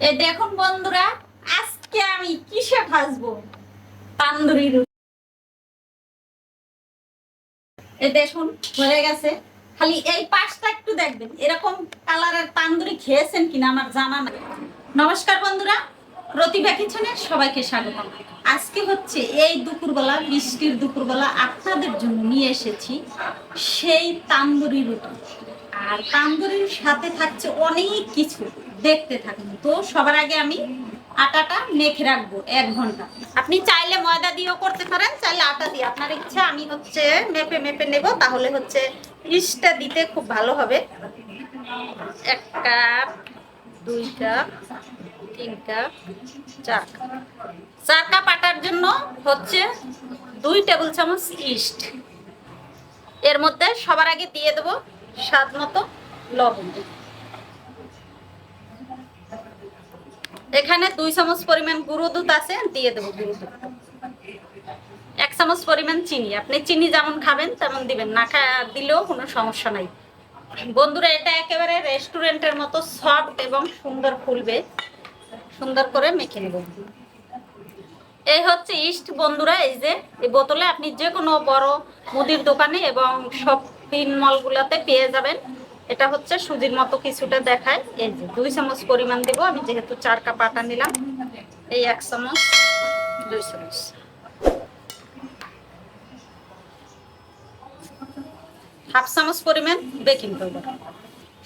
এই দেখুন বন্ধুরা, আজকে আমি কিসে ভাজবো? তান্দুরি রুটি। এই দেখুন হয়ে গেছে। খালি এই পাশটা একটু দেখবেন, এরকম কালারের তান্দুরি খেয়েছেন কিনা আমার জানা নাই। নমস্কার বন্ধুরা, প্রতিভা কিচেনে সবাইকে স্বাগতম। আজকে হচ্ছে এই দুপুরবেলা, বৃষ্টির দুপুরবেলা আপনাদের জন্য নিয়ে এসেছি সেই তান্দুরি রুটি। আর তান্দুরির সাথে থাকছে অনেক কিছু, দেখতে থাকুন। তো সবার আগে আমি আটাটা মেখে রাখবো 1 ঘন্টা। আপনি চাইলে ময়দা দিয়েও করতে পারেন, চাইলে আটা দিয়ে, আপনার ইচ্ছা। আমি হচ্ছে মেপে মেপে নেব, তাহলে হচ্ছে ইস্টটা দিতে খুব ভালো হবে। 1 cup, 2 cup, 3 cup, 4 cup. 4 cup আটার জন্য হচ্ছে 2 টেবিল চামচ ইস্ট। এর মধ্যে সবার আগে দিয়ে দেবো স্বাদ মতো লবণ। এখানে 2 চামচ পরিমাণ গুঁড়ো দুধ আছে, দিয়ে দেবো গুঁড়ো দুধ। 1 চামচ পরিমাণ চিনি, আপনি চিনি যেমন খাবেন তেমন দিবেন, না দিলেও কোনো সমস্যা নাই। বন্ধুরা, এটা একেবারে রেস্টুরেন্টের মতো সফট এবং সুন্দর ফুলবে। সুন্দর করে মেখে নেব। এই হচ্ছে ইস্ট বন্ধুরা। এই যে এই বোতলে আপনি যে কোনো বড় মুদির দোকানে এবং শপিং মলগুলোতে পেয়ে যাবেন। এটা হচ্ছে সুজির মতো কিছুটা দেখায়। এই যে 2 চামচ পরিমাণ দেব, আমি যেহেতু 4 কাপ আটা নিলাম। এই 1 চামচ, 2 চামচ, হাফ চামচ পরিমাণ বেকিং পাউডার।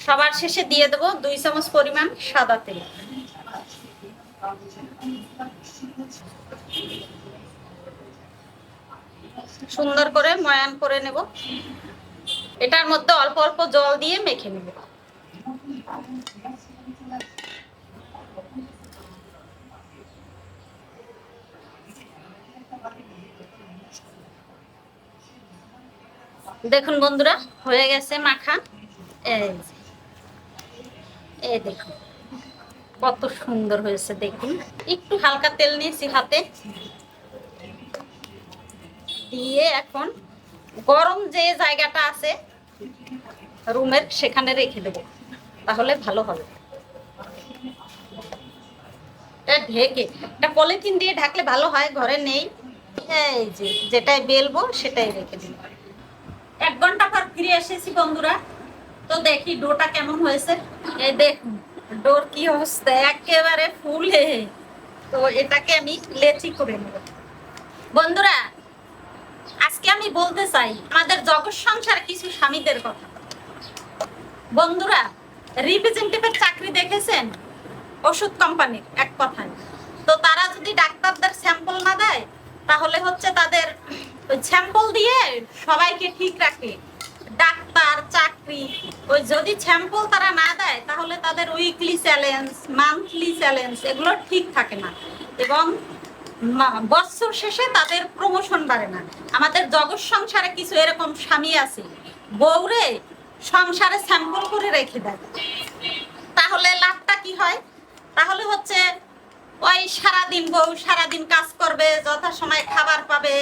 সবার শেষে দিয়ে দেব 2 চামচ পরিমাণ সাদা তেল। সুন্দর করে ময়ান করে নেব। এটার মধ্যে অল্প অল্প জল দিয়ে মেখে নেব। দেখুন বন্ধুরা, হয়ে গেছে মাখা। এই দেখুন কত সুন্দর হয়েছে। দেখুন একটু হালকা তেল নিয়েছি হাতে, দিয়ে এখন গরম যে জায়গাটা আছে রুমের সেখানে রেখে দেবো, তাহলে ভালো হবে। এটা ঢেকে, এটা পলিথিন দিয়ে ঢাকলে ভালো হয়, ঘরে নেই। এই যে যেটাই বেলবো সেটাই রেখে দিন। 1 ঘন্টা পর ফিরে এসেছি বন্ধুরা। তো দেখি ডোটা কেমন হয়েছে। এই দেখুন ডোর কি অবস্থা, একেবারে ফুলে। তো এটাকে আমি লেচি করে নেব। বন্ধুরা, আজকে আমি বলতে চাই আমাদের জগৎ সংসার কিছু স্বামীদের কথা। বন্ধুরা, রিপ্রেজেন্টেটিভের চাকরি দেখেছেন ওষুধ কোম্পানির, এক কথায়। তো তারা যদি ডাক্তারদের স্যাম্পল না দেয়, তাহলে হচ্ছে তাদের ওই স্যাম্পল দিয়ে সবাইকে ঠিক রাখে। ডাক্তার চাকরি, ওই যদি স্যাম্পল তারা না দেয়, তাহলে তাদের উইকলি চ্যালেঞ্জ, মান্থলি চ্যালেঞ্জ এগুলো ঠিক থাকে না, এবং বছর শেষে তাদের প্রমোশন বাড়ে না। আমাদের জগৎ সংসারে কিছু এরকম স্বামী আছে, বউরে সংসারে স্যাম্পল করে রেখে দেয়। তাহলে লাভটা কি হয়? তাহলে হচ্ছে ওই সারাদিন বউ সারাদিন কাজ করবে, যথাসময়ে খাবার পাবে,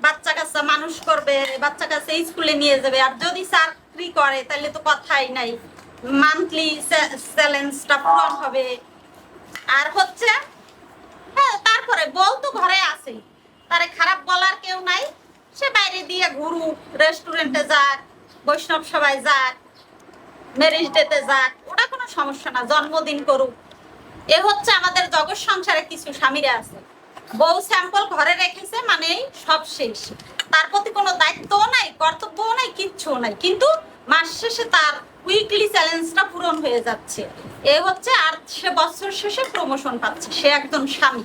বাচ্চা কাচ্চা মানুষ করবে, বাচ্চা কাচ্চা স্কুলে নিয়ে যাবে। আর যদি চাকরি করে তাহলে তো কথাই নাই, মান্থলি চ্যালেঞ্জটা পূরণ হবে। আর হচ্ছে হ্যাঁ, তারপরে বউ তো ঘরে আছে, তারে খারাপ বলার কেউ নাই। সে বাইরে দিয়ে ঘুরুক, রেস্টুরেন্টে যাক, বৈষ্ণব সবাই যাক, ম্যারেজ ডেতে যাক, ওটা কোনো সমস্যা না, জন্মদিন করুক। এ হচ্ছে আমাদের জগৎ সংসারে কিছু স্বামীরা আছে, বউ স্যাম্পল ঘরে রেখেছে মানে সব শেষ, তার প্রতি কোনো দায়িত্বও নাই, কর্তব্যও নাই, কিচ্ছুও নাই, কিন্তু মাস শেষে তার উইকলি চ্যালেঞ্জটা পূরণ হয়ে যাচ্ছে। এ হচ্ছে, আর সে বছর শেষে প্রমোশন পাচ্ছে, সে একজন স্বামী।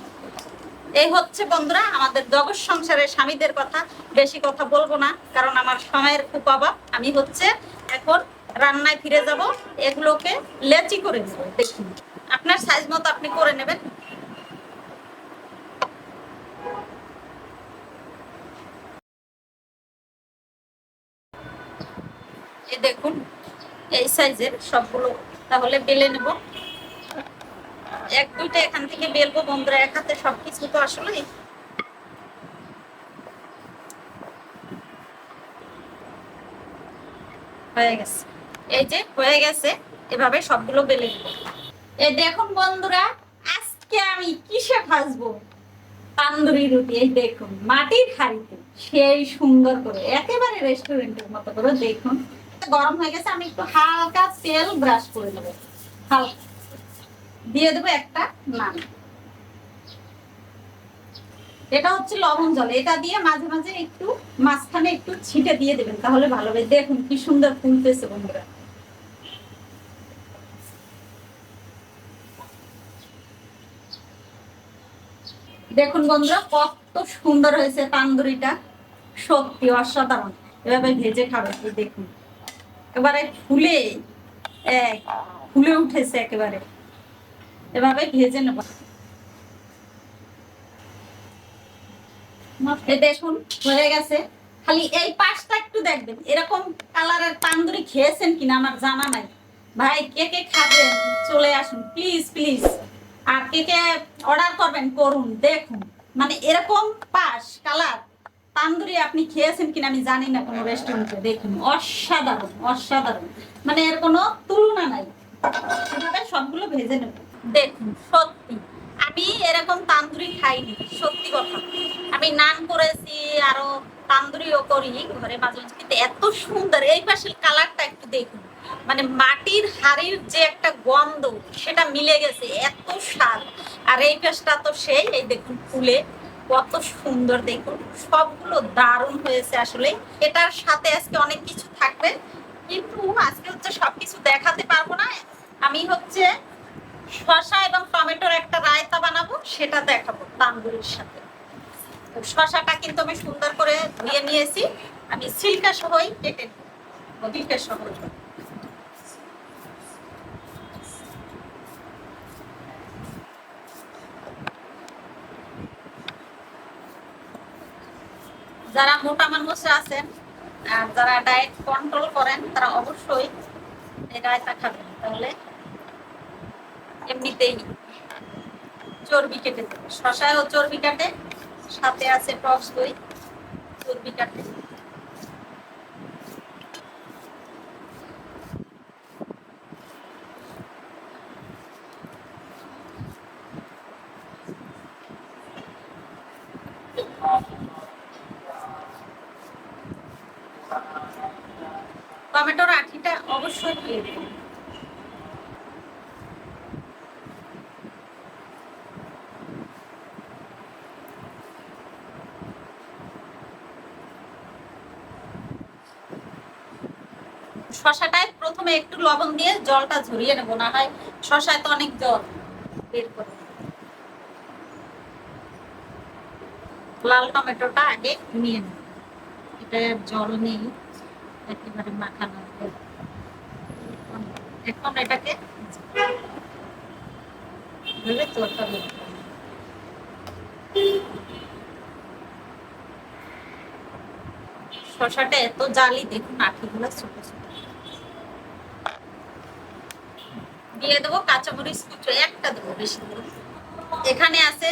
এই হচ্ছে বন্ধুরা আমাদের জগৎ সংসারের স্বামীদের কথা। বেশি কথা বলবো না, কারণ আমার সময়ের খুব অভাব। আমি হচ্ছে এখন রান্নায় ফিরে যাব, এগুলোকে লেচি করে নেব। দেখুন আপনার সাইজ মতো আপনি করে নেবেন। এই দেখুন এই সাইজের সবগুলো তাহলে বেলে নেব। 1-2টা এখান থেকে বেলবো বন্ধুরা, এক হাতে সবকিছু তো আসলে হয়ে গেছে। এই যে হয়ে গেছে, এভাবে সবগুলো বেলে নেব। এই দেখুন বন্ধুরা, আজকে আমি কিসে ভাজবো তান্দুরি রুটি। এই দেখুন মাটির হাঁড়িতে সেই সুন্দর করে একেবারে রেস্টুরেন্টের মতো করে দেখুন। গরম হয়ে গেছে, আমি একটু হালকা তেল ব্রাশ করে নেবো, হালকা দিয়ে দেবো একটা নান। এটা হচ্ছে লবণ জল, এটা দিয়ে মাঝে মাঝে একটু মাঝখানে একটু ছিটে দিয়ে দেবেন, তাহলে ভালো হবে। দেখুন কি সুন্দর ফুলতেছে বন্ধুরা। দেখুন বন্ধুরা কত সুন্দর হয়েছে তান্দুরিটা, সত্যি অসাধারণ। এভাবে ভেজে খাবেন। এই দেখুন একেবারে ফুলে ফুলে উঠেছে একেবারে, এভাবে ভেজে নেব। দেখুন হয়ে গেছে, খালি এই পাশটা একটু দেখবেন। এরকম কালারের তান্দুরি খেয়েছেন কিনা আমার জানা নাই। ভাই কে কে খাবেন চলে আসুন প্লিজ প্লিজ। আর কে কে অর্ডার করবেন করুন। দেখুন মানে এরকম পাশ কালার তান্দুরি আপনি খেয়েছেন কিনা আমি জানি না কোনো রেস্টুরেন্টে। দেখুন অসাধারণ অসাধারণ, মানে এর কোনো তুলনা নাই। এভাবে সবগুলো ভেজে নেব। দেখুন সত্যি আমি এরকম তান্দুরি খাইনি, সত্যি কথা। আমি নান করেছি, আরো তান্দুরিও করি ঘরে মাঝে মাঝে, কিন্তু এত সুন্দর এই পাশের কালারটা একটু দেখুন, মানে মাটির হাড়ির যে একটা গন্ধ সেটা মিলে গেছে, এত স্বাদ। আর এই পাশটা তো সেই, এই দেখুন ফুলে কত সুন্দর। দেখুন সবগুলো দারুণ হয়েছে আসলে। এটার সাথে আজকে অনেক কিছু থাকবে, কিন্তু আজকে হচ্ছে সবকিছু দেখাতে পারবো না। আমি হচ্ছে শসা এবং টমেটোর একটা রায়তা বানাবো, সেটা দেখাবো তান্দুরির সাথে। শসাটা কিন্তু আমি সুন্দর করে ধুয়ে নিয়েছি, আমি সিল্কা সহই কেটে নেব, সিল্কা সহ। যারা মোটা মানুষ আছেন আর যারা ডায়েট কন্ট্রোল করেন তারা অবশ্যই এই রায়তা খাবেন, তাহলে এমনিতেই চর্বি কেটে দেবে। শসায়ও চর্বি কাটে, সাথে আছে টক দই, চর্বি কাটে। টমেটোর আঠিটা অবশ্যই দিয়ে দেবেন। শসাটায় প্রথমে একটু লবণ দিয়ে জলটা ঝরিয়ে নেবো, না হয় শসায় তো অনেক জল বের করে। লাল টমেটোটা আগে নিয়ে নেব, এটা জল নেই, একেবারে মাখানো। এখন এটাকে জলটা বের করে শসাটা এত জালি, দেখুন আঠিগুলো ছোট ছোট। দিয়ে দেবো কাঁচামরিচ কুচো, একটা দেবো, বেশি দেবো। এখানে আছে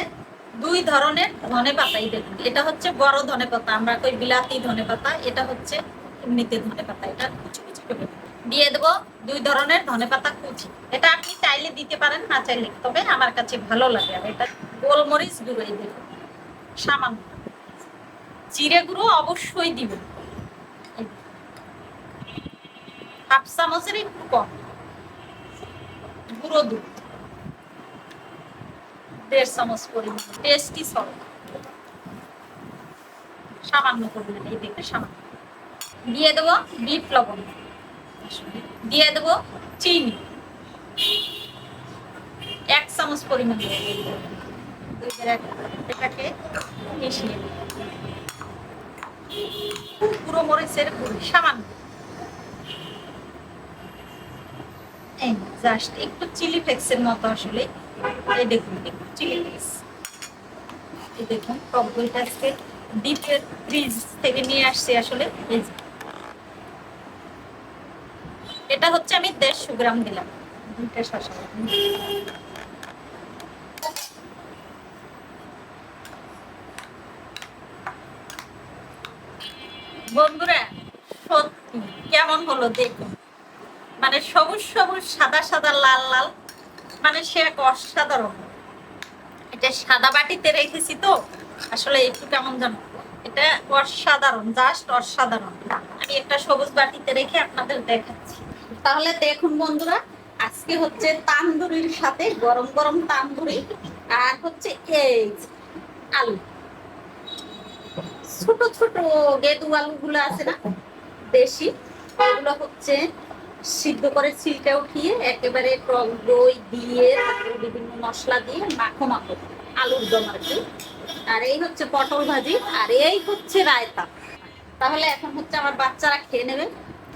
দুই ধরনের ধনে পাতা। দেখুন এটা হচ্ছে বড় ধনে পাতা, আমরা কই বিলাতি ধনে পাতা, এটা হচ্ছে এমনিতে ধনে পাতা। এটা কুচি কুচি করে দিয়ে দেবো দুই ধরনের ধনে পাতা কুচি। এটা আপনি চাইলে দিতে পারেন, না চাইলে, তবে আমার কাছে ভালো লাগে। আর এটা গোলমরিচ গুঁড়ো, এই দেখুন সামান্য। জিরে গুঁড়ো অবশ্যই দিবেন, হাফ চামচের একটু কম। গুঁড়ো দুধ 1.5 চামচ পরিমাণ। টেস্টি সল্ট সামান্য করবেন, এই দেখে সামান্য। দিয়ে দেবো বিট লবণ, দিয়ে দেবো চিনি 1 চামচ পরিমাণ। এটাকে মিশিয়ে পুরো মরিচের গুঁড়ি সামান্য, জাস্ট একটু চিলি ফ্লেক্সের মতো আসলে। এই দেখুন একটু চিলি ফ্লেক্স। এই দেখুন টক দইটা আজকে ডিপের ফ্রিজ থেকে নিয়ে আসছি আসলে। এটা হচ্ছে আমি 150 গ্রাম দিলাম, দুইটা শসা। বন্ধুরা সত্যি কেমন হলো দেখুন, মানে সবুজ সবুজ সাদা সাদা লাল লাল, মানে সে এক অসাধারণ। এটা সাদা বাটিতে রেখেছি তো আসলে একটু কেমন জানো, এটা অসাধারণ, জাস্ট অসাধারণ। আমি একটা সবুজ বাটিতে রেখে আপনাদের দেখাচ্ছি। তাহলে দেখুন বন্ধুরা, আজকে হচ্ছে তান্দুরির সাথে গরম গরম তান্দুরি, আর হচ্ছে এই আলু, ছোট ছোট গেদু আলু গুলো আছে না, দেশি, এগুলো হচ্ছে সিদ্ধ করে ছিলকে উঠিয়ে একেবারে টক দই দিয়ে তারপরে বিভিন্ন মশলা দিয়ে মাখো মাখো আলুর দম আর কি। আর এই হচ্ছে পটল ভাজি, আর এই হচ্ছে রায়তা। তাহলে এখন হচ্ছে আমার বাচ্চারা খেয়ে নেবে।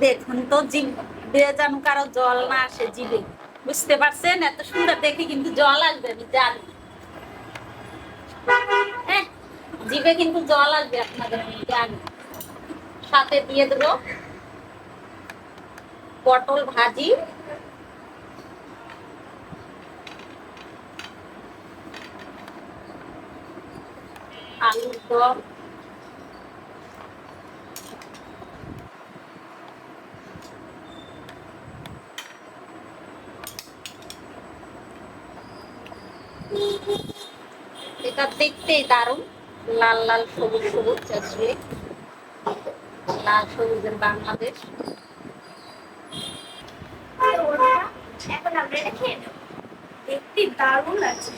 দেখুন তো জিভ দিয়ে যেন কারো জল না আসে জিভে, বুঝতে পারছেন? এত সুন্দর দেখে কিন্তু জল আসবে, আমি জানি। হ্যাঁ, জিভে কিন্তু জল আসবে আপনাদের, আমি জানি। সাথে দিয়ে দেবো পটল ভাজি, আলুর দম, এটা দেখতেই দারুণ, লাল লাল সবুজ সবুজ, আসলে লাল সবুজের বাংলাদেশ। এখন আমরা এটা খেয়ে নেব। দেখতে দারুণ লাগছে,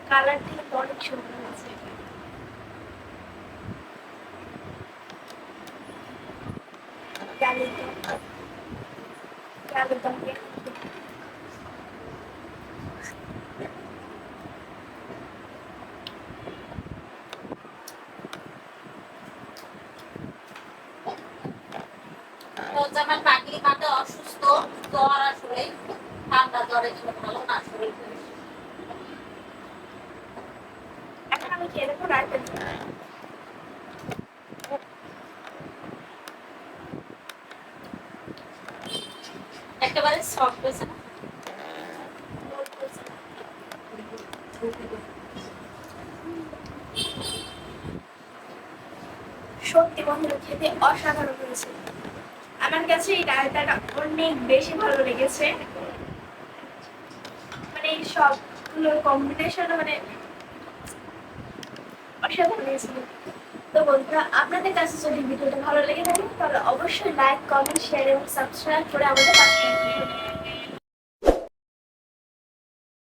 কালার থেকে অনেক সুন্দর হয়েছে। হচ্ছে আমার পাগলি মাটা অসুস্থ, জ্বর, আসলে ঠান্ডা জ্বরে জন্য ভালো না শরীর। এখন আমি খেয়ে নেবো রায়তা দিয়ে। একেবারে সফট হয়েছে না? সত্যি বন্ধুরা, খেতে অসাধারণ হয়েছে। আমার কাছে এই রায়তাটা অনেক বেশি ভালো লেগেছে, মানে এই সবগুলোর কম্বিনেশন মানে অসাধারণ হয়েছিল। তো বন্ধুরা, আপনাদের কাছে যদি ভিডিওটা ভালো লেগে থাকে তাহলে অবশ্যই লাইক, কমেন্ট, শেয়ার এবং সাবস্ক্রাইব করে আমাদের পাশে থাকবেন।